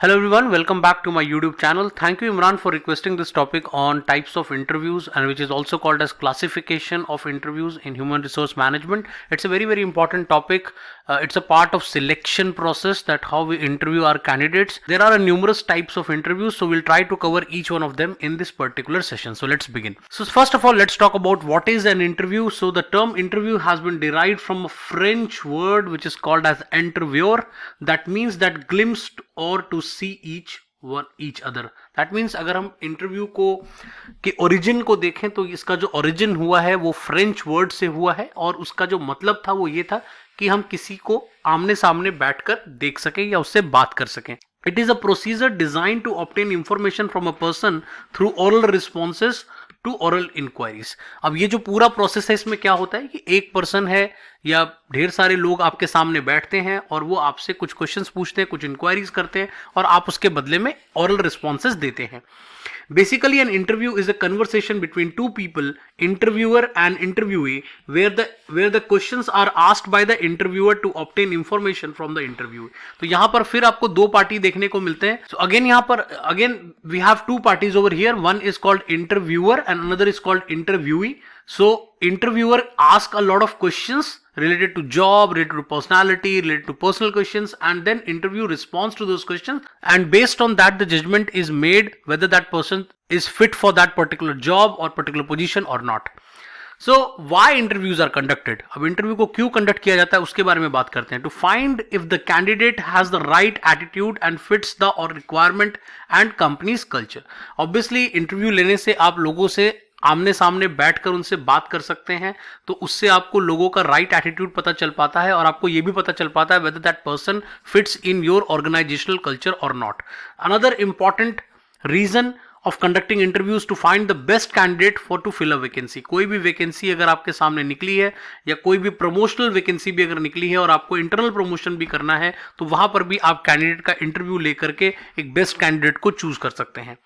Hello everyone, welcome back to my YouTube channel. Thank you Imran for requesting this topic on types of interviews and which is also called as classification of interviews in human resource management. It's a very important topic. It's a part of selection process that how we interview our candidates. There are numerous types of interviews, so we'll try to cover each one of them in this particular session. So let's begin. So first of all, let's talk about what is an interview. So the term interview has been derived from a French word which is called as interviewer. That means that glimpsed or to see each other. That means अगर हम interview को के origin को देखें तो इसका जो origin हुआ है वो फ्रेंच वर्ड से हुआ है और उसका जो मतलब था वो ये था कि हम किसी को आमने सामने बैठकर देख सकें या उससे बात कर सकें. It is a procedure designed to obtain information from a person through oral responses to oral inquiries. अब ये जो पूरा प्रोसेस है इसमें क्या होता है कि एक पर्सन है या ढेर सारे लोग आपके सामने बैठते हैं और वो आपसे कुछ क्वेश्चंस पूछते हैं, कुछ इंक्वायरीज करते हैं और आप उसके बदले में ओरल रिस्पॉन्सेज देते हैं. Basically, an interview is a conversation between two people, interviewer and interviewee, where the questions are asked by the interviewer to obtain information from the interview. तो यहाँ पर फिर आपको दो पार्टी देखने को मिलते हैं. So again यहाँ पर we have two parties over here. One is called interviewer and another is called interviewee. So interviewer asks a lot of questions related to job, related to personality, related to personal questions, and then interview responds to those questions, and based on that the judgment is made whether that person is fit for that particular job or particular position or not. So why interviews are conducted? अब interview को क्यों conduct किया जाता है उसके बारे में बात करते हैं. To find if the candidate has the right attitude and fits the or requirement and company's culture. Obviously interview लेने से आप लोगों से आमने सामने बैठकर उनसे बात कर सकते हैं, तो उससे आपको लोगों का राइट एटीट्यूड पता चल पाता है और आपको ये भी पता चल पाता है whether that person fits in your organisational culture or not. Another important reason of conducting interviews to find the best candidate for to fill a vacancy. कोई भी वैकेंसी अगर आपके सामने निकली है या कोई भी प्रमोशनल वैकेंसी भी अगर निकली है और आपको इंटरनल प्रमोशन भी करना है तो वहां पर भी आप कैंडिडेट का इंटरव्यू लेकर के एक बेस्ट कैंडिडेट को चूज कर सकते हैं.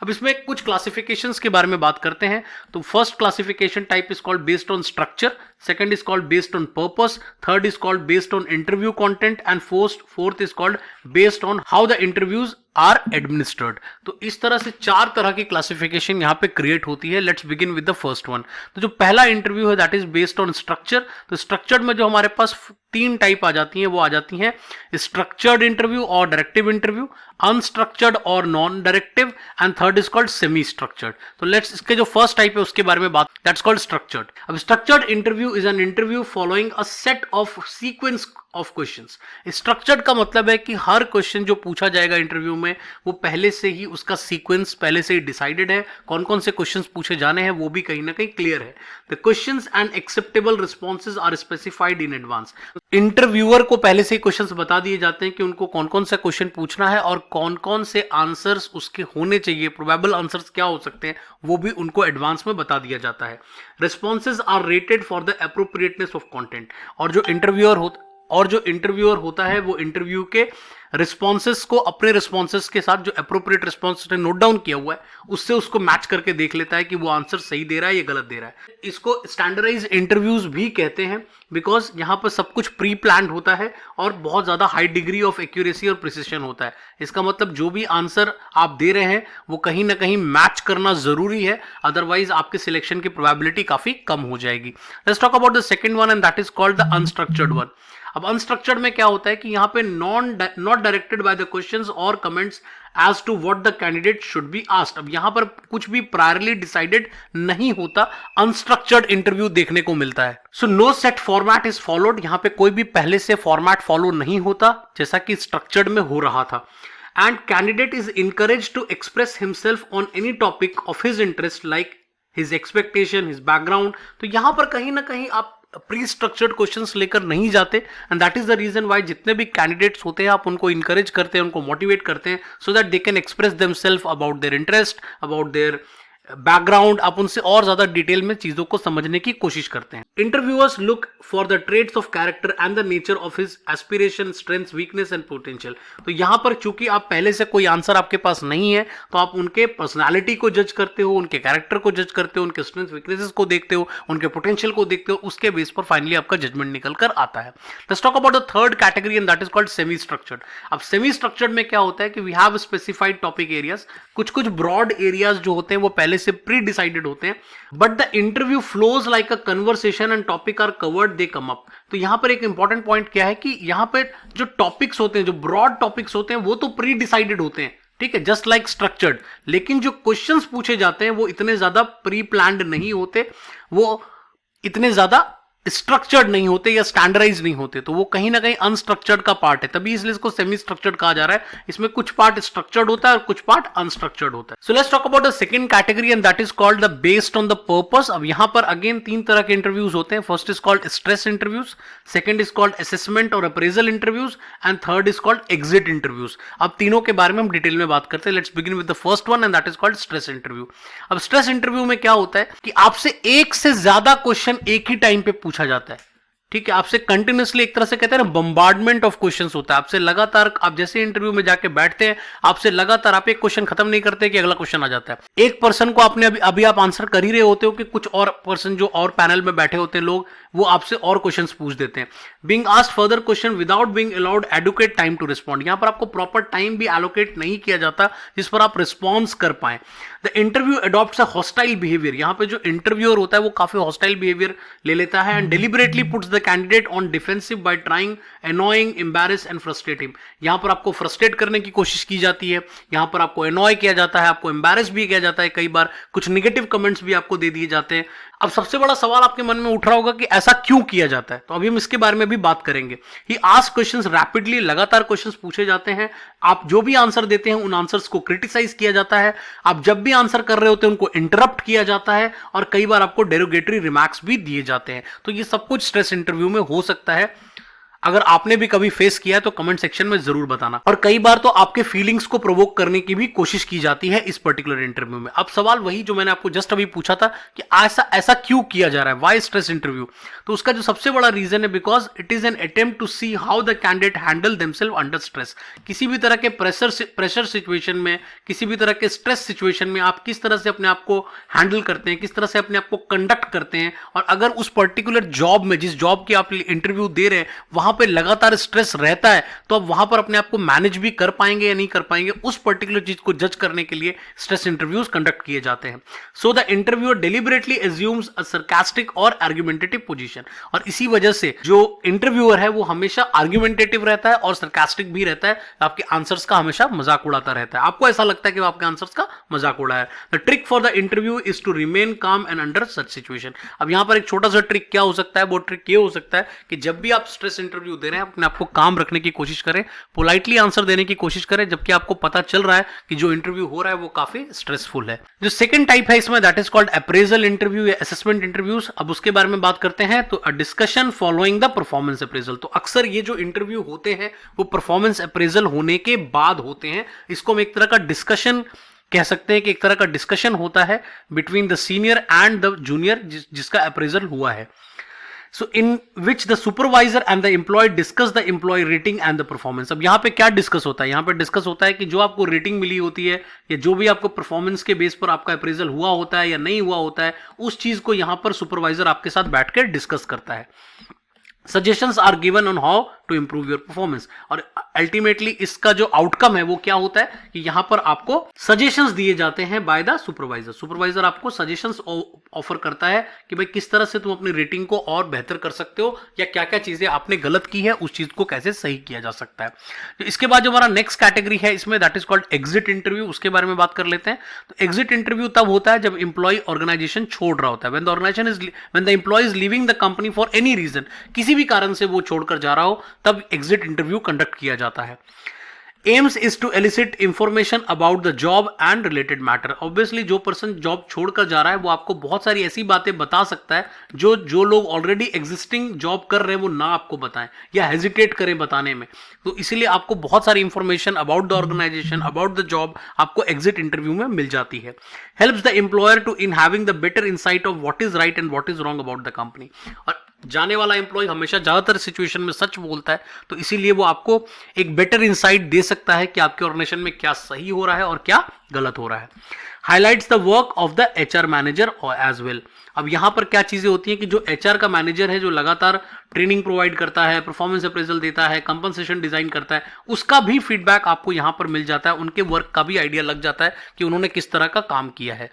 अब इसमें कुछ क्लासिफिकेशंस के बारे में बात करते हैं. तो first classification type is called based on structure, second is called based on purpose, third is called based on interview content and fourth is called based on how the interviews are administered. तो इस तरह से चार तरह की classification यहाँ पे create होती है. Let's begin with the first one. तो जो पहला इंटरव्यू है that is based on structure. तो स्ट्रक्चर्ड में जो हमारे पास तीन टाइप आ जाती हैं वो आ जाती हैं स्ट्रक्चर्ड इंटरव्यू और डायरेक्टिव इंटरव्यू, अनस्ट्रक्चर्ड और non directive, and third is called semi structured. तो लेट्स इसके जो फर्स्ट टाइप है उसके बारे में बात, दैट्स कॉल्ड स्ट्रक्चर्ड. अब structured interview is an interview following a set of sequence of questions. Structured का मतलब है कि हर क्वेश्चन जो पूछा जाएगा इंटरव्यू में वो पहले से ही उसका सीक्वेंस पहले से ही डिसाइडेड है. कौन कौन से क्वेश्चंस पूछे जाने हैं वो भी कहीं ना कहीं क्लियर है. The questions and acceptable responses are specified in advance. Interviewer को पहले से ही क्वेश्चंस बता दिए जाते हैं कि उनको कौन कौन सा क्वेश्चन पूछना है और कौन कौन से आंसर्स उसके होने चाहिए, प्रोबेबल आंसर्स क्या हो सकते हैं वो भी उनको एडवांस में बता दिया जाता है. Responses are rated for the appropriateness of content. और जो इंटरव्यूअर होता है वो इंटरव्यू के रिस्पॉन्सेस को अपने रिस्पॉन्सेस के साथ जो अप्रोप्रिएट रिस्पॉन्स उसने नोट डाउन किया हुआ है उससे उसको मैच करके देख लेता है कि वो आंसर सही दे रहा है या गलत दे रहा है. इसको स्टैंडर्डाइज इंटरव्यूज भी कहते हैं बिकॉज यहाँ पर सब कुछ प्री प्लान्ड होता है और बहुत ज्यादा हाई डिग्री ऑफ एक्यूरेसी और प्रिसिशन होता है. इसका मतलब जो भी आंसर आप दे रहे हैं वो कहीं ना कहीं मैच करना जरूरी है, अदरवाइज आपके सिलेक्शन की प्रोबेबिलिटी काफी कम हो जाएगी. Let's talk about the second one and that is called the unstructured one. अब अनस्ट्रक्चर्ड में क्या होता है कि यहाँ पे not directed by the questions or comments as to what the candidate should be asked. अब यहाँ पर कुछ भी प्रायरली डिसाइडेड नहीं होता, अनस्ट्रक्चर्ड इंटरव्यू देखने को मिलता है. So no set format is followed. यहाँ पे कोई भी पहले से फॉर्मेट फॉलो नहीं होता जैसा कि स्ट्रक्चर्ड में हो रहा था. And candidate is encourage to express himself on any topic of his interest like his expectation, his background. तो यहाँ पर कहीं ना कहीं आप प्री स्ट्रक्चर्ड क्वेश्चंस लेकर नहीं जाते and that is the reason why जितने भी कैंडिडेट्स होते हैं आप उनको इंकरेज करते हैं, उनको मोटिवेट करते हैं so that they can express themselves about their interest, about their background, आप उनसे और ज्यादा डिटेल में चीजों को समझने की कोशिश करते हैं। Interviewers look for the traits of character and the nature of his aspiration, strengths, weakness and potential. तो यहां पर चूंकि आप पहले से कोई आंसर आपके पास नहीं है, तो आप उनके पर्सनालिटी को जज करते हो, उनके कैरेक्टर को जज करते हो, उनके स्ट्रेंथ्स वीकनेसेस को देखते हो, उनके पोटेंशियल को देखते हो, उसके बेस पर फाइनली आपका जजमेंट निकल कर आता है। Let's talk about the third category and that is called semi structured. अब सेमी स्ट्रक्चर्ड में क्या होता है कि we have specified topic areas, कुछ ब्रॉड एरियाज जो होते हैं वो पहले से प्री डिसाइडेड होते हैं, but the interview flows like a conversation and topic are covered, they come up. तो यहां पर एक इंपॉर्टेंट पॉइंट क्या है कि यहां पर जो टॉपिक्स होते हैं, जो ब्रॉड टॉपिक्स होते हैं, वो तो प्री डिसाइडेड होते हैं, ठीक है, जस्ट लाइक स्ट्रक्चर्ड, लेकिन जो क्वेश्चंस पूछे जाते हैं वो इतने ज्यादा प्री प्लान्ड नहीं होते, वो इतने ज्यादा स्ट्रक्चर्ड नहीं होते या स्टैंडर्डाइज नहीं होते, तो वो कहीं ना कहीं अनस्ट्रक्चर्ड का पार्ट है, तभी इसलिए इसको सेमी स्ट्रक्चर्ड कहा जा रहा है। इसमें कुछ पार्ट स्ट्रक्चर्ड होता है और कुछ पार्ट अनस्ट्रक्चर्ड होता है। So let's talk about the second category and that is called the based on the purpose. अब यहां पर अगेन 3 तरह के इंटरव्यूज होते हैं। First is called stress interviews, second is called assessment और appraisal interviews, and third is called exit interviews. अब तीनों के बारे में हम डिटेल में बात करते हैं। Let's begin with the first one and that is called stress interview. अब स्ट्रेस इंटरव्यू में क्या होता है कि आपसे एक से ज्यादा क्वेश्चन एक ही टाइम पे पूछा जाता है, ठीक है, आपसे कंटिन्यूसली, एक तरह से कहते हैं ना, बम्बार्डमेंट ऑफ क्वेश्चंस होता है आपसे लगातार। आप जैसे इंटरव्यू में जाके बैठते हैं, आपसे लगातार, आप एक क्वेश्चन खत्म नहीं करते कि अगला क्वेश्चन आ जाता है। एक पर्सन को आपने अभी आप आंसर कर ही रहे होते हो कि कुछ और पर्सन जो और पैनल में बैठे होते हैं लोग, वो आपसे और क्वेश्चंस पूछ देते हैं। Being asked further question without being allowed adequate time to respond. यहां पर आपको प्रॉपर टाइम भी एलोकेट नहीं किया जाता जिस पर आप रिस्पॉन्स कर पाए। The interview adopts a hostile behaviour. यहां पे जो इंटरव्यूअर होता है वो काफी हॉस्टाइल बिहेवियर ले लेता है and deliberately puts the candidate on defensive bye trying annoying, embarrass and frustrate him। यहां पर आपको फ्रस्ट्रेट करने की कोशिश की जाती है, यहां पर आपको annoy किया जाता है, आपको embarrass भी किया जाता है, कई बार कुछ नेगेटिव कमेंट्स भी आपको दे दिए जाते हैं। अब सबसे बड़ा सवाल आपके मन में उठ रहा होगा कि ऐसा क्यों किया जाता है, तो अभी हम इसके बारे में भी बात करेंगे। ही आस्क क्वेश्चंस रैपिडली, लगातार क्वेश्चंस पूछे जाते हैं, आप जो भी आंसर देते हैं उन आंसर्स को क्रिटिसाइज किया जाता है, आप जब भी आंसर कर रहे होते हैं उनको इंटरप्ट किया जाता है और कई बार आपको डेरोगेटरी रिमार्क्स भी दिए जाते हैं। तो ये सब कुछ स्ट्रेस इंटरव्यू में हो सकता है। अगर आपने भी कभी फेस किया है तो कमेंट सेक्शन में जरूर बताना। और कई बार तो आपके फीलिंग्स को प्रोवोक करने की भी कोशिश की जाती है इस पर्टिकुलर इंटरव्यू में। अब सवाल वही जो मैंने आपको जस्ट अभी पूछा था कि ऐसा क्यों किया जा रहा है, व्हाई स्ट्रेस इंटरव्यू। तो उसका जो सबसे बड़ा रीजन है, because it is an attempt to see how the candidate handle themselves under stress. किसी भी तरह के प्रेशर सिचुएशन में, किसी भी तरह के स्ट्रेस सिचुएशन में आप किस तरह से अपने आप को हैंडल करते हैं, किस तरह से अपने आप को कंडक्ट करते हैं। और अगर उस पर्टिकुलर जॉब में, जिस जॉब की आप इंटरव्यू दे रहे हैं, वहां पे लगातार स्ट्रेस रहता है, तो आप वहां पर अपने आप को मैनेज भी कर पाएंगे या नहीं कर पाएंगे, उस पर्टिकुलर चीज को जज करने के लिए स्ट्रेस इंटरव्यूज कंडक्ट किए जाते हैं। So the interviewer deliberately assumes a sarcastic और आर्गुमेंटेटिव पोजीशन। और इसी वजह से जो इंटरव्यूअर है वो हमेशा आर्गुमेंटेटिव रहता है और सरकास्टिक भी रहता है, आपके आंसर्स का हमेशा मजाक उड़ाता रहता है। आपको ऐसा लगता है कि वो आपके आंसर्स का मजाक उड़ा है। The trick for the interview is to remain calm and under such situation. अब यहां पर एक छोटा सा ट्रिक क्या हो सकता है, वो ट्रिक ये हो सकता है कि जब भी आप स्ट्रेस इंटरव्यू दे रहे हैं, अपने आपको काम रखने की कोशिश करें, पोलाइटली आंसर देने की कोशिश करें, जबकि आपको पता चल रहा है कि जो इंटरव्यू हो रहा है वो काफी स्ट्रेसफुल है। जो सेकंड टाइप है इसमें, that is called appraisal interview या असेसमेंट इंटरव्यूज। अब उसके बारे में बात करते हैं। तो a discussion following the performance appraisal. तो अक्सर ये जो इंटरव्यू होते हैं वो परफॉर्मेंस अप्रेजल होने के बाद होते हैं। इसको हम एक तरह का डिस्कशन कह सकते हैं कि एक तरह का डिस्कशन होता है between the senior and the junior जिसका अप्रेजल हुआ है। So in which the supervisor and the employee discuss the employee rating and the performance। अब यहाँ पे क्या डिस्कस होता है, यहाँ पे डिस्कस होता है कि जो आपको रेटिंग मिली होती है या जो भी आपको परफॉर्मेंस के बेस पर आपका अप्रेजल हुआ होता है या नहीं हुआ होता है, उस चीज को यहाँ पर सुपरवाइजर आपके साथ बैठकर डिस्कस करता है। Suggestions are given on how to improve your performance. और अल्टीमेटली इसका जो आउटकम है वो क्या होता है कि यहां पर आपको सजेशंस दिए जाते हैं बाय द सुपरवाइजर। सुपरवाइजर आपको सजेशंस ऑफर करता है कि भाई किस तरह से तुम अपनी रेटिंग को और बेहतर कर सकते हो या क्या क्या चीजें आपने गलत की है, उस चीज को कैसे सही किया जा सकता है। तो इसके बाद जो हमारा नेक्स्ट कैटेगरी है इसमें, that is called exit interview. उसके बारे में बात कर लेते हैं। तो एग्जिट इंटरव्यू तब होता है जब इंप्लॉय ऑर्गेनाइजेशन छोड़ रहा होता है, when the employee is leaving the company for any reason, किसी भी कारण से वो छोड़कर जा रहा हो, तब एग्जिट इंटरव्यू कंडक्ट किया जाता है। Aims is to elicit information about the job and related matter. Obviously जो पर्सन जॉब छोड़कर जा रहा है वो आपको बहुत सारी ऐसी बातें बता सकता है जो लोग ऑलरेडी एग्जिस्टिंग जॉब कर रहे हैं वो ना आपको बताएं या हेजिटेट करें बताने में। तो इसीलिए आपको बहुत सारी information about the organisation, about the job आपको एग्जिट इंटरव्यू में मिल जाती है। Helps the employer to in having the better insight of what is right and what is wrong about the company. और जाने वाला एम्प्लॉय हमेशा ज्यादातर सिचुएशन में सच बोलता है, तो इसीलिए वो आपको एक बेटर इंसाइट दे सकता है कि आपके ऑर्गेनाइजेशन में क्या सही हो रहा है और क्या गलत हो रहा है। Highlights the work of the HR manager as well. अब यहां पर क्या चीजें होती हैं कि जो एचआर का मैनेजर है, जो लगातार ट्रेनिंग प्रोवाइड करता है, परफॉर्मेंस अप्रेजल देता है, कंपनसेशन डिजाइन करता है, उसका भी फीडबैक आपको यहां पर मिल जाता है, उनके वर्क का भी आइडिया लग जाता है कि उन्होंने किस तरह का काम किया है।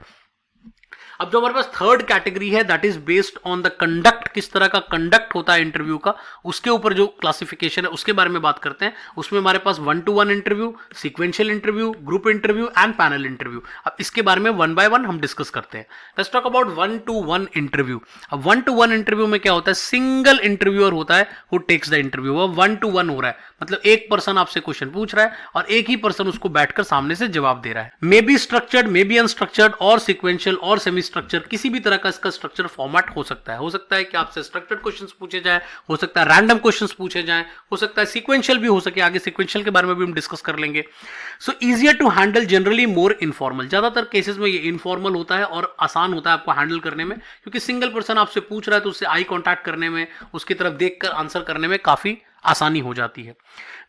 अब जो हमारे पास थर्ड कैटेगरी है that is based on the conduct, किस तरह का कंडक्ट होता है इंटरव्यू का, उसके ऊपर जो क्लासिफिकेशन है उसके बारे में बात करते हैं। उसमें हमारे पास 1-to-1 interview, sequential interview, group interview and panel interview. अब इसके बारे में 1 by 1 हम डिस्कस करते हैं। Let's talk about 1-to-1 interview. अब 1-to-1 इंटरव्यू में क्या होता है, सिंगल इंटरव्यूअर होता है हु टेक्स द इंटरव्यू। वो 1-to-1 हो रहा है, मतलब एक पर्सन आपसे क्वेश्चन पूछ रहा है और एक ही पर्सन उसको बैठकर सामने से जवाब दे रहा है। May be structured, may be unstructured और सीक्वेंशियल और सेमी स्ट्रक्चर, किसी भी तरह का इसका स्ट्रक्चर फॉर्मेट हो सकता है। हो सकता है कि आपसे स्ट्रक्चर्ड क्वेश्चंस पूछे जाए, हो सकता है रैंडम क्वेश्चंस पूछे जाए, हो सकता है सीक्वेंशियल भी हो सके। आगे सीक्वेंशियल के बारे में भी हम डिस्कस कर लेंगे। So easier to handle, generally more informal. ज्यादातर केसेस में ये इनफॉर्मल होता है और आसान होता है आपको हैंडल करने में, क्योंकि सिंगल पर्सन आपसे पूछ रहा है तो उससे आई कॉन्टैक्ट करने में, उसकी तरफ देखकर आंसर करने में काफी आसानी हो जाती है।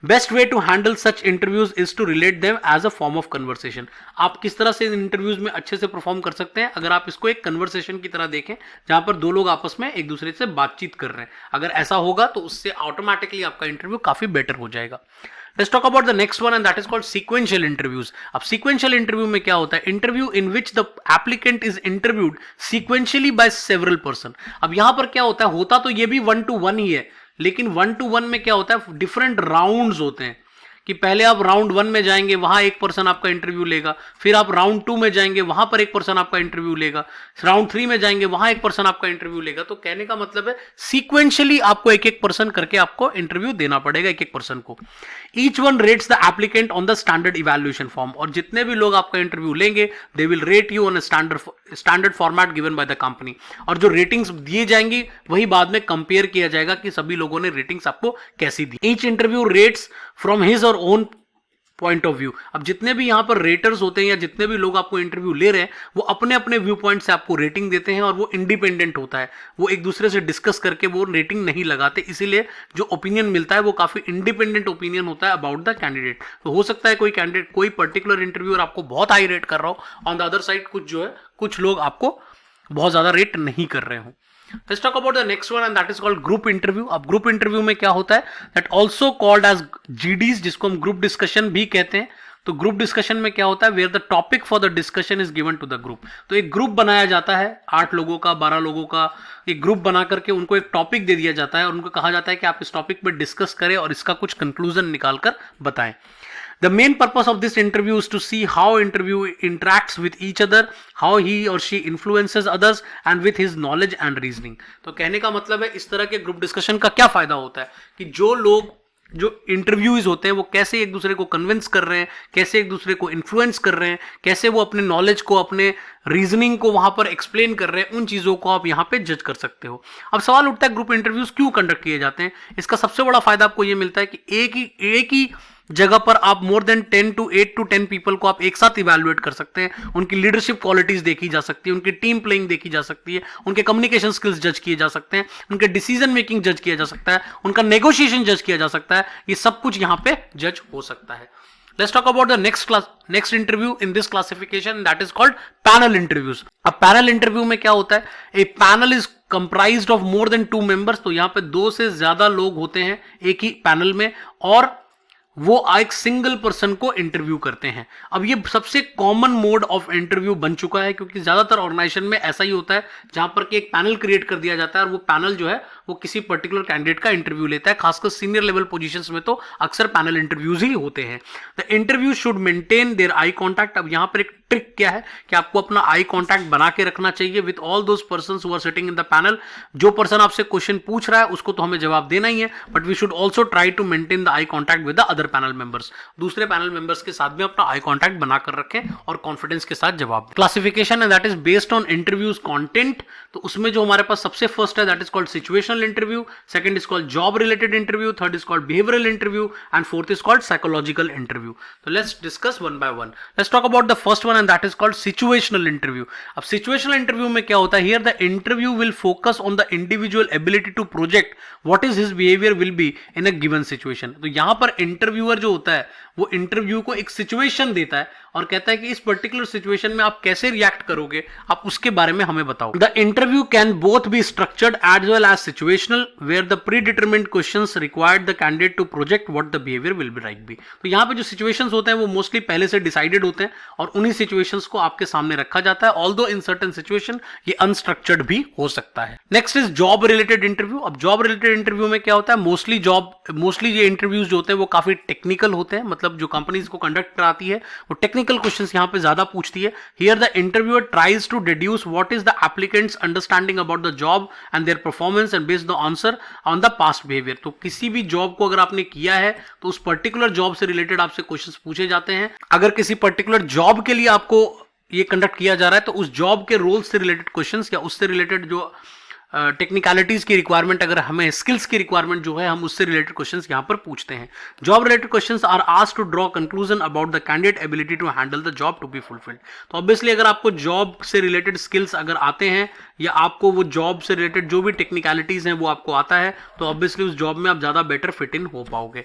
Best way to handle such interviews is to relate them as a form of conversation. आप किस तरह से इन इंटरव्यूज में अच्छे से परफॉर्म कर सकते हैं, अगर आप इसको एक कन्वर्सेशन की तरह देखें जहां पर दो लोग आपस में एक दूसरे से बातचीत कर रहे हैं। अगर ऐसा होगा तो उससे ऑटोमेटिकली आपका इंटरव्यू काफी बेटर हो जाएगा। Let's talk about the next one and that is called sequential interviews. अब sequential interview में क्या होता है, interview in which the applicant is interviewed sequentially by several person. अब यहां पर क्या होता तो ये भी 1-to-1 ही है, लेकिन 1-to-1 में क्या होता है, डिफरेंट राउंड्स होते हैं कि पहले आप राउंड 1 में जाएंगे, वहां एक पर्सन आपका इंटरव्यू लेगा, फिर आप राउंड 2 में जाएंगे, वहां पर एक पर्सन आपका इंटरव्यू लेगा, राउंड 3 में जाएंगे, वहां एक पर्सन आपका इंटरव्यू लेगा। तो कहने का मतलब है सीक्वेंशियली आपको एक एक पर्सन करके आपको इंटरव्यू देना पड़ेगा, एक एक पर्सन को। Each one rates the applicant on the standard evaluation form. और जितने भी लोग आपका इंटरव्यू लेंगे they will rate you on standard format given by the company. और जो रेटिंग्स दिए जाएंगी वही बाद में कंपेयर किया जाएगा कि सभी लोगों ने रेटिंग्स आपको कैसी दी। Each interview rates from his or own point of view. अब जितने भी यहां पर रेटर्स होते हैं या जितने भी लोग आपको इंटरव्यू ले रहे हैं वो अपने अपने व्यू पॉइंट से आपको रेटिंग देते हैं और वो इंडिपेंडेंट होता है, वो एक दूसरे से डिस्कस करके वो रेटिंग नहीं लगाते, इसीलिए जो ओपिनियन मिलता है वो काफी इंडिपेंडेंट ओपिनियन होता है अबाउट द कैंडिडेट। तो हो सकता है कोई कैंडिडेट, कोई पर्टिकुलर इंटरव्यूअर आपको बहुत हाई रेट कर रहा हो, ऑन द अदर साइड कुछ लोग आपको बहुत ज्यादा रेट नहीं कर रहे हो। Let's talk about the next one and that is called group interview. अब group interview में क्या होता है, that also called as GDs, जिसको हम group discussion भी कहते हैं। तो ग्रुप डिस्कशन में क्या होता है, where the topic for the discussion is given to the group. तो एक ग्रुप बनाया जाता है 8 लोगों का, 12 लोगों का, एक ग्रुप बना करके उनको एक टॉपिक दे दिया जाता है और उनको कहा जाता है कि आप इस टॉपिक पर डिस्कस करें और इसका कुछ कंक्लूजन निकाल कर बताएं। The main purpose of this interview is to see how interview interacts with each other, how he or she influences others and with his knowledge and reasoning. तो कहने का मतलब है इस तरह के ग्रुप डिस्कशन का क्या फायदा होता है कि जो लोग, जो इंटरव्यूज होते हैं वो कैसे एक दूसरे को कन्विंस कर रहे हैं, कैसे एक दूसरे को इन्फ्लुएंस कर रहे हैं, कैसे वो अपने नॉलेज को, अपने रीजनिंग को वहां पर एक्सप्लेन कर रहे हैं, उन चीजों को आप यहां पे जज कर सकते हो। अब सवाल उठता है ग्रुप इंटरव्यूज क्यों कंडक्ट किए जाते हैं। इसका सबसे बड़ा फायदा आपको ये मिलता है कि एक ही जगह पर आप मोर देन 8 to 10 पीपल को आप एक साथ इवैल्यूएट कर सकते हैं। उनकी लीडरशिप क्वालिटीज देखी जा सकती है, उनकी टीम प्लेइंग देखी जा सकती है, उनके कम्युनिकेशन स्किल्स जज किए जा सकते हैं, उनके डिसीजन मेकिंग जज किया जा सकता है, उनका नेगोशिएशन जज किया जा सकता है। ये सब कुछ यहां पे जज हो सकता है। Let's talk about the next interview in this classification, that is called panel interviews. अब panel interview में क्या होता है, a panel is comprised of more than 2 members। तो यहां पे 2 से ज्यादा लोग होते हैं एक ही पैनल में और वो एक सिंगल पर्सन को इंटरव्यू करते हैं। अब ये सबसे कॉमन मोड ऑफ इंटरव्यू बन चुका है क्योंकि ज्यादातर ऑर्गेनाइजेशन में ऐसा ही होता है जहां पर कि एक पैनल क्रिएट कर दिया जाता है और वो पैनल जो है वो किसी पर्टिकुलर कैंडिडेट का इंटरव्यू लेता है। खासकर सीनियर लेवल पोजीशंस में तो अक्सर पैनल इंटरव्यूज ही होते हैं। The interview should maintain their eye contact. अब यहां पर एक ट्रिक क्या है कि आपको अपना आई कॉन्टैक्ट बना के रखना चाहिए with all those persons who are sitting in the panel. जो पर्सन आपसे क्वेश्चन पूछ रहा है उसको तो हमें जवाब देना ही है, but we should also try to maintain the eye contact with the other panel members. दूसरे पैनल मेंबर्स के साथ भी अपना आई कॉन्टैक्ट बनाकर रखें और कॉन्फिडेंस के साथ जवाब। क्लासिफिकेशन है that is based on interview's content. तो उसमें जो हमारे पास सबसे फर्स्ट है that is called situational interview, second is called job related interview, third is called behavioural interview and fourth is called psychological interview. तो let's discuss one by one. Let's talk about the first one and that is called situational interview. अब situational interview में क्या होता है, here the interview will focus on the individual ability to project what is his behaviour will be in a given situation. तो यहां पर interviewer जो होता है वो इंटरव्यू को एक सिचुएशन देता है और कहता है कि इस पर्टिकुलर सिचुएशन में आप कैसे रिएक्ट करोगे, आप उसके बारे में हमें बताओ। The interview can both be structured as well as situational where the pre determined questions required the candidate to project what the behaviour will be like be. तो यहां पे जो सिचुएशंस होते हैं वो मोस्टली पहले से डिसाइडेड होते हैं और उन्हीं सिचुएशंस को आपके सामने रखा जाता है, ऑल्दो इन सर्टेन सिचुएशन ये अनस्ट्रक्चर्ड भी हो सकता है। Next is job related interview. अब जॉब रिलेटेड इंटरव्यू में क्या होता है, मोस्टली ये इंटरव्यूज जो होते हैं वो काफी टेक्निकल होते हैं, मतलब जो कंपनीज को कंडक्ट कराती है वो टेक्निकल क्वेश्चंस यहां पे ज्यादा पूछती है। Here the interviewer tries to deduce what is the applicant's understanding about the job and their performance and based the answer on the past behaviour. तो किसी भी जॉब को अगर आपने किया है तो उस पर्टिकुलर जॉब से रिलेटेड आपसे क्वेश्चंस पूछे जाते हैं। अगर किसी पर्टिकुलर जॉब के लिए आपको ये कंडक्ट किया जा रहा है तो उस जॉब के रोल से रिलेटेड क्वेश्चंस या उससे रिलेटेड जो टेक्निकलिटीज की रिक्वायरमेंट, अगर हमें स्किल्स की रिक्वायरमेंट जो है हम उससे रिलेटेड क्वेश्चंस यहां पर पूछते हैं। Job related questions are asked to draw conclusion about the candidate ability to handle the job to be fulfilled. तो ऑब्वियसली अगर आपको जॉब से रिलेटेड स्किल्स अगर आते हैं या आपको वो जॉब से रिलेटेड जो भी टेक्निकलिटीज हैं वो आपको आता है तो ऑब्वियसली उस जॉब में आप ज्यादा बेटर फिट इन हो पाओगे।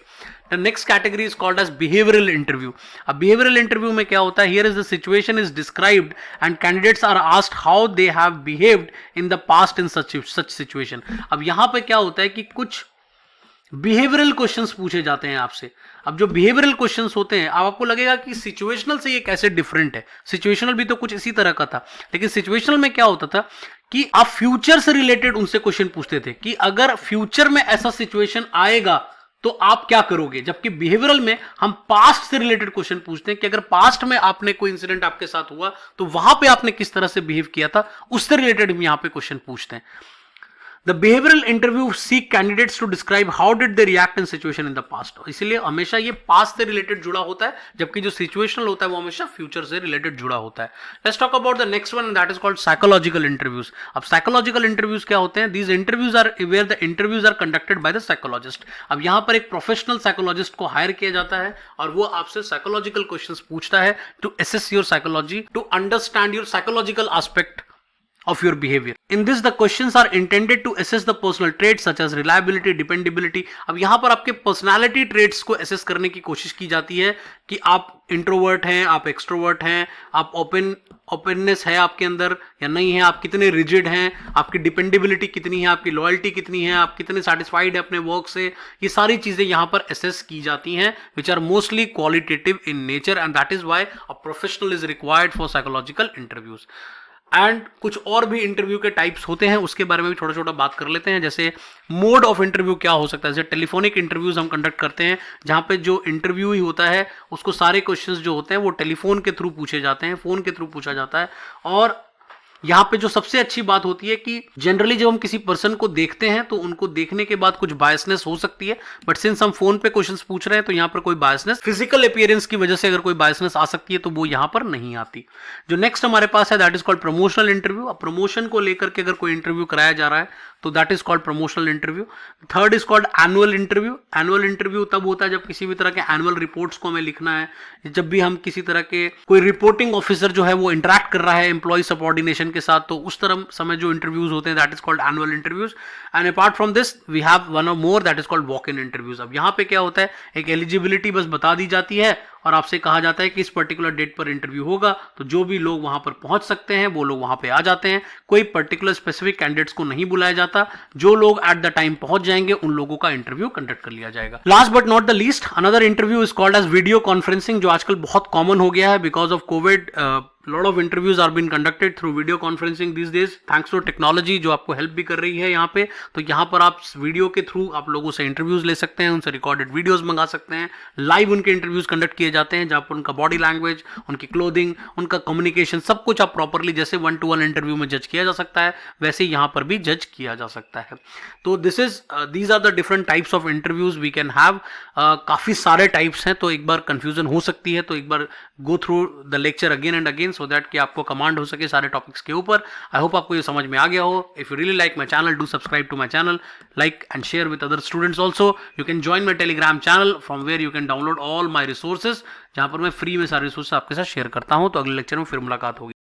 The next category is called as behavioural interview. अब बिहेवियरल इंटरव्यू में क्या होता है, here is the situation is described and candidates are asked how they have behaved in the past in such situation. अब यहां पे क्या होता है कि कुछ बिहेवियरल क्वेश्चंस पूछे जाते हैं आपसे। अब जो बिहेवियरल क्वेश्चंस होते हैं, अब आपको लगेगा कि सिचुएशनल से ये कैसे डिफरेंट है, सिचुएशनल भी तो कुछ इसी तरह का था, लेकिन सिचुएशनल में क्या होता था कि आप फ्यूचर से रिलेटेड उनसे क्वेश्चन पूछते थे कि अगर फ्यूचर में ऐसा सिचुएशन आएगा तो आप क्या करोगे, जबकि बिहेवियरल में हम पास्ट से रिलेटेड क्वेश्चन पूछते हैं कि अगर पास्ट में आपने कोई इंसिडेंट आपके साथ हुआ तो वहां पे आपने किस तरह से बिहेव किया था, उससे रिलेटेड हम यहां पे क्वेश्चन पूछते हैं। The behavioral interview seek candidates to describe how did they react in situation in the past। इसलिए हमेशा ये पास्ट से रिलेटेड जुड़ा होता है, जबकि जो सिचुएशनल होता है वो हमेशा फ्यूचर से रिलेटेड जुड़ा होता है। Let's talk about the next one and that is called psychological interviews। अब psychological interviews क्या होते हैं, these interviews are where the interviews are conducted by the psychologist। अब यहाँ पर एक प्रोफेशनल साइकोलॉजिस्ट को हायर किया जाता है और वो आपसे साइकोलॉजिकल क्वेश्चंस पूछता है to assess your psychology, to understand your psychological aspect of your behavior। In this the questions are intended to assess the personal traits such as reliability, dependability। अब यहां पर आपके पर्सनालिटी ट्रेट्स को assess करने की कोशिश की जाती है कि आप इंट्रोवर्ट हैं, आप एक्सट्रोवर्ट हैं, आप ओपननेस है आपके अंदर या नहीं है, आप कितने रिजिड हैं, आपकी डिपेंडेबिलिटी कितनी है, आपकी लॉयल्टी कितनी है, आप कितने सेटिस्फाइड है अपने वर्क से। ये सारी चीजें यहां पर असेस की जाती हैं which are mostly qualitative in nature and that is why a professional is required for psychological interviews. And कुछ और भी इंटरव्यू के टाइप्स होते हैं, उसके बारे में भी छोटा छोटा बात कर लेते हैं। जैसे मोड ऑफ इंटरव्यू क्या हो सकता है, जैसे टेलीफोनिक इंटरव्यूज हम कंडक्ट करते हैं जहां पे जो इंटरव्यू ही होता है उसको सारे क्वेश्चंस जो होते हैं वो टेलीफोन के थ्रू पूछे जाते हैं, फोन के थ्रू पूछा जाता है। और यहाँ पे जो सबसे अच्छी बात होती है कि जनरली जब हम किसी पर्सन को देखते हैं तो उनको देखने के बाद कुछ बायसनेस हो सकती है, बट सिंस हम फोन पे क्वेश्चंस पूछ रहे हैं तो यहाँ पर कोई बायसनेस, फिजिकल अपीयरेंस की वजह से अगर कोई बायसनेस आ सकती है तो वो यहाँ पर नहीं आती। जो नेक्स्ट हमारे पास है that is called promotional interview. अब प्रमोशन को लेकर के अगर कोई इंटरव्यू कराया जा रहा है तो that is called promotional interview. Third is called annual interview. Annual interview तब होता है जब किसी भी तरह के एनुअल रिपोर्ट्स को हमें लिखना है, जब भी हम किसी तरह के कोई रिपोर्टिंग ऑफिसर जो है वो इंटरेक्ट कर रहा है एम्प्लॉय सबऑर्डिनेशन के साथ, तो उस तरह समय जो इंटरव्यूज होते हैं that is called annual interviews. And apart from this we have one or more that is called walk in interviews. अब यहाँ पे क्या होता है, एक एलिजिबिलिटी बस बता दी जाती है और आपसे कहा जाता है कि इस पर्टिकुलर डेट पर इंटरव्यू होगा, तो जो भी लोग वहां पर पहुंच सकते हैं वो लोग वहां पे आ जाते हैं। कोई पर्टिकुलर स्पेसिफिक कैंडिडेट्स को नहीं बुलाया जाता, जो लोग एट द टाइम पहुंच जाएंगे उन लोगों का इंटरव्यू कंडक्ट कर लिया जाएगा। Last but not the least, another interview is called as video conferencing, जो आजकल बहुत कॉमन हो गया है because of Covid. lot of interviews are being conducted through video conferencing these days thanks to technology जो आपको हेल्प भी कर रही है यहाँ पे। तो यहाँ पर आप वीडियो के थ्रू आप लोगों से इंटरव्यूज ले सकते हैं, उनसे रिकॉर्डेड वीडियोस मंगा सकते हैं, लाइव उनके इंटरव्यूज कंडक्ट किए जाते हैं जहाँ पर उनका बॉडी लैंग्वेज, उनकी क्लोथिंग, उनका कम्युनिकेशन सब कुछ आप प्रॉपरली जैसे 1-to-1 इंटरव्यू में जज किया जा सकता है वैसे ही यहाँ पर भी जज किया जा सकता है। तो these are the different types of interviews we can have. काफ़ी सारे टाइप्स हैं तो एक बार कन्फ्यूजन हो सकती है, तो एक बार go through the lecture again and again so that कि आपको कमांड हो सके सारे टॉपिक्स के ऊपर। आई होप आपको ये समझ में आ गया हो। If you really like my channel, do subscribe to my channel, like and share with other students also. You can join my Telegram channel from where you can download all my resources, जहाँ पर मैं free में सारे resource आपके साथ share करता हूँ। तो अगले लेक्चर में फिर मुलाकात होगी।